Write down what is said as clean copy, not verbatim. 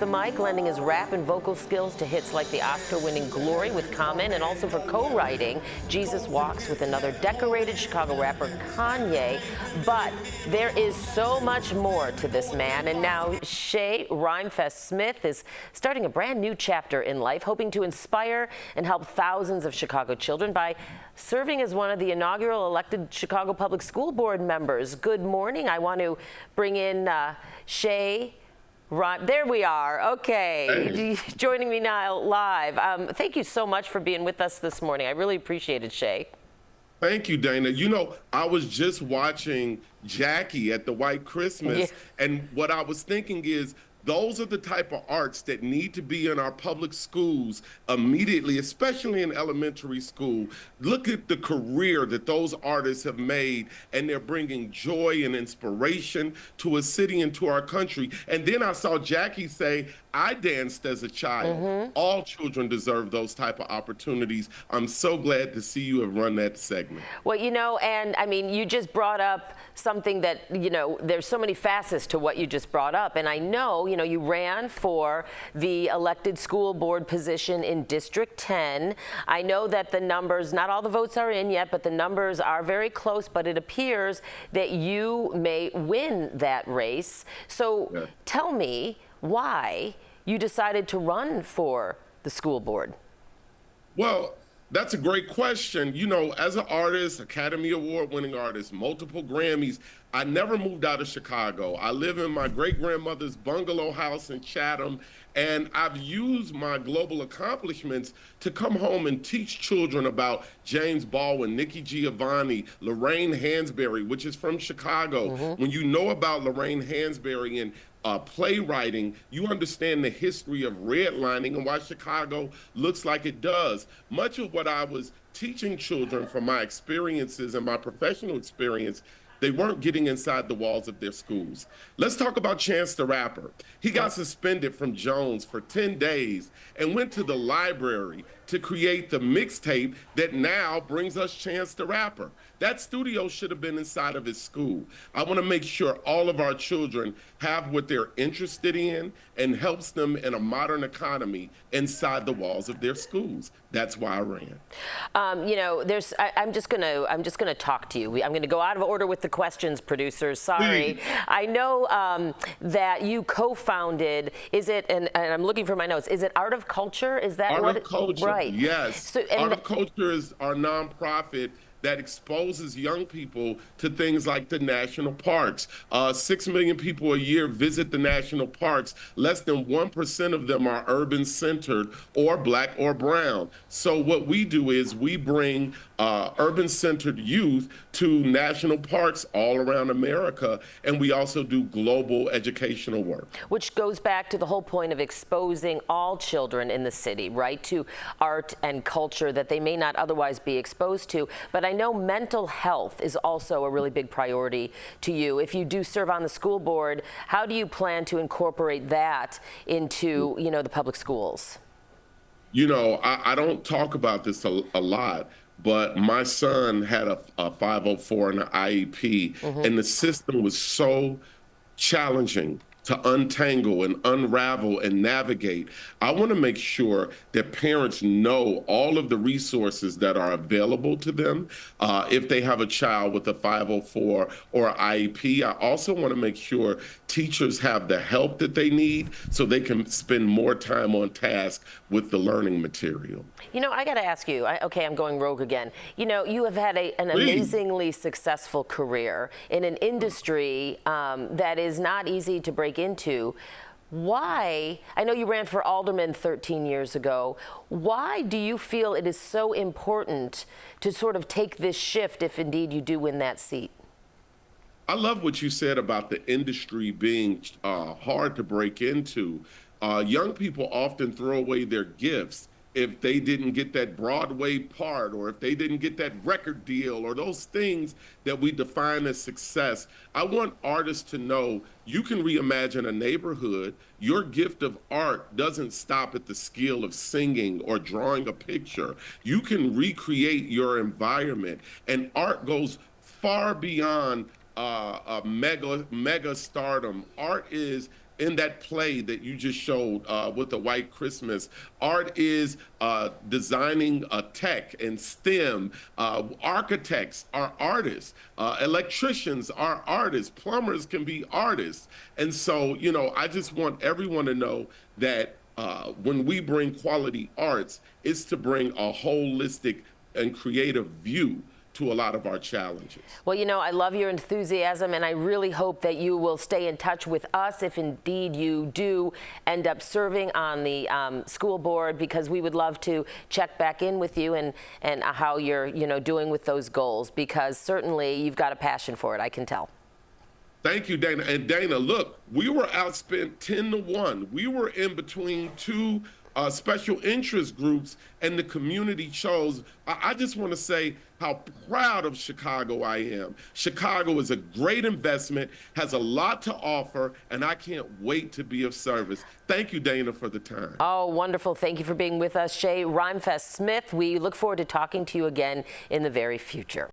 the mic, lending his rap and vocal skills to hits like the Oscar-winning Glory with Common, and also for co-writing Jesus Walks with another decorated Chicago rapper, Kanye. But there is so much more to this man, and now Chay Rhymefest Smith is starting a brand new chapter in life, hoping to inspire and help thousands of Chicago children by serving as one of the inaugural elected Chicago Public School Board members. Good morning. I want to bring in Chay. There we are. Okay. Hey. Joining me now live. Thank you so much for being with us this morning. I really appreciate it, Chay. Thank you, Dana. You know, I was just watching Jackie at the White Christmas, and what I was thinking is, those are the type of arts that need to be in our public schools immediately, especially in elementary school. Look at the career that those artists have made, and they're bringing joy and inspiration to a city and to our country. And then I saw Jackie say, I danced as a child. All children deserve those type of opportunities. I'm so glad to see you have run that segment. Well, you know, and I mean, you just brought up something that, you know, there's so many facets to what you just brought up. And I know, you know, you ran for the elected school board position in District 10. I know that the numbers, not all the votes are in yet, but the numbers are very close, but it appears that you may win that race. So tell me why you decided to run for the school board. Well, that's a great question. You know, as an artist, Academy Award winning artist, multiple Grammys, I never moved out of Chicago. I live in my great-grandmother's bungalow house in Chatham, and I've used my global accomplishments to come home and teach children about James Baldwin, Nikki Giovanni, Lorraine Hansberry, which is from Chicago. When you know about Lorraine Hansberry and playwriting, you understand the history of redlining and why Chicago looks like it does. Much of what I was teaching children from my experiences and my professional experience, they weren't getting inside the walls of their schools. Let's talk about Chance the Rapper. He got suspended from Jones for 10 days and went to the library to create the mixtape that now brings us Chance the Rapper. That studio should have been inside of his school. I want to make sure all of our children have what they're interested in and helps them in a modern economy inside the walls of their schools. That's why I ran. You know, I'm just gonna talk to you. I'm gonna go out of order with the questions, producers. Sorry. Please. I know that you co-founded. Is it? And I'm looking for my notes. Is it Art of Culture? Is that Art what? of Culture. Right. Yes. So, Art of Culture is our nonprofit that exposes young people to things like the national parks. 6 million people a year visit the national parks. Less than 1% of them are urban centered or Black or brown. So what we do is we bring urban centered youth to national parks all around America, and we also do global educational work. Which goes back to the whole point of exposing all children in the city, right, to art and culture that they may not otherwise be exposed to. But I know mental health is also a really big priority to you. If you do serve on the school board, how do you plan to incorporate that into, you know, the public schools? You know, I don't talk about this a lot, but my son had a 504 and an IEP, and the system was so challenging to untangle and unravel and navigate. I want to make sure that parents know all of the resources that are available to them if they have a child with a 504 or IEP. I also want to make sure teachers have the help that they need so they can spend more time on task with the learning material. You know, I got to ask you, okay, I'm going rogue again. You know, you have had an amazingly successful career in an industry that is not easy to break into. Why, I know you ran for alderman 13 years ago, why do you feel it is so important to sort of take this shift if indeed you do win that seat? I love what you said about the industry being hard to break into. Young people often throw away their gifts if they didn't get that Broadway part, or if they didn't get that record deal, or those things that we define as success. I want artists to know you can reimagine a neighborhood. Your gift of art doesn't stop at the skill of singing or drawing a picture. You can recreate your environment, and art goes far beyond mega stardom. Art is in that play that you just showed with the White Christmas. Art is designing tech and STEM. Architects are artists. Electricians are artists. Plumbers can be artists. And so, you know, I just want everyone to know that when we bring quality arts, it's to bring a holistic and creative view to a lot of our challenges. Well, you know, I love your enthusiasm, and I really hope that you will stay in touch with us if indeed you do end up serving on the school board, because we would love to check back in with you and how you're, you know, doing with those goals, because certainly you've got a passion for it, I can tell. Thank you, Dana. And Dana, look, we were outspent 10-1. We were in between two special interest groups, and the community chose. I just want to say how proud of Chicago I am. Chicago is a great investment, has a lot to offer, and I can't wait to be of service. Thank you, Dana, for the time. Oh, wonderful. Thank you for being with us, Chay Rhymefest Smith. We look forward to talking to you again in the very future.